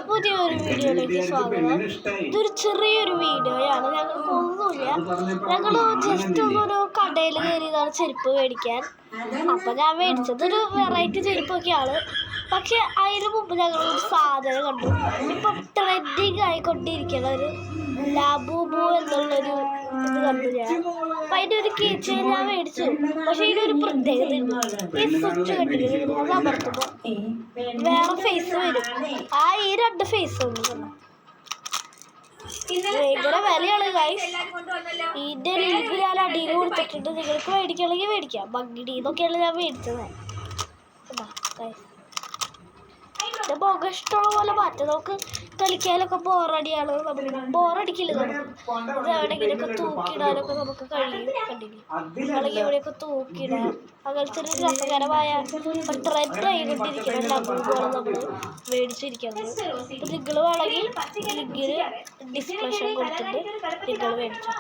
പുതിയൊരു വീഡിയോയിലേക്ക് സ്വാഗതം. ഇതൊരു ചെറിയൊരു വീഡിയോയാണ്. ഞങ്ങൾക്കൊന്നുമില്ല, ഞങ്ങൾ ജസ്റ്റ് ഒന്നൊരു കടയിൽ കയറിയതാണ് ചെരുപ്പ് മേടിക്കാൻ. അപ്പം ഞാൻ മേടിച്ചതൊരു വെറൈറ്റി ചെരുപ്പൊക്കെയാണ്. പക്ഷെ അതിന് മുമ്പ് ഞങ്ങളൊരു സാധനം കണ്ടു. ഇപ്പം ട്രെൻഡിങ് ആയിക്കൊണ്ടിരിക്കുന്ന ഒരു ലാബൂബു എന്നുള്ളൊരു ഇത് കണ്ടു ഞാൻ. അപ്പം അതിൻ്റെ ഒരു കീച്ചെയിൻ ഞാൻ മേടിച്ചു. പക്ഷെ ഇതിനൊരു പ്രത്യേകത ഉണ്ട്. ഈ സ്വിച്ച് കണ്ടിരിക്കുന്നത് അത് അമർത്തുമ്പോൾ വേറെ ഫേസ് വരും. ഈ രണ്ട് ഫേസ് ഉണ്ട്. ഭയങ്കര വിലയാണ് ഗൈസ്. ഇതിൻ്റെ ലിങ്ക് ഞാൻ അടിയിൽ കൊടുത്തിട്ടുണ്ട്. നിങ്ങൾക്ക് മേടിക്കണമെങ്കിൽ മേടിക്കാം. ബഗ്ഗിടി എന്നൊക്കെയാണ് ഞാൻ മേടിച്ചത്. എൻ്റെ മുഖം ഇഷ്ടമുള്ള പോലെ മാറ്റാം. നമുക്ക് കളിക്കാനൊക്കെ ബോറടിയാണ്. നമുക്ക് ബോറടിക്കില്ല. നമുക്ക് ഇത് എവിടെയെങ്കിലുമൊക്കെ തൂക്കിയിടാനൊക്കെ നമുക്ക് കഴിയും. കണ്ടില്ലേ, അല്ലെങ്കിൽ എവിടെയൊക്കെ തൂക്കിയിടാം. അങ്ങനത്തെ ഒരു രസകരമായ ട്രെൻഡ് ആയിക്കൊണ്ടിരിക്കുന്ന ഡബിളുകളാണ് നമ്മൾ മേടിച്ചിരിക്കുന്നത്. അപ്പം നിങ്ങൾ വേണമെങ്കിൽ ലിങ്കിന് ഡിസ്ക്രിപ്ഷൻ കൊടുത്തിട്ട് നിങ്ങൾ മേടിച്ചു.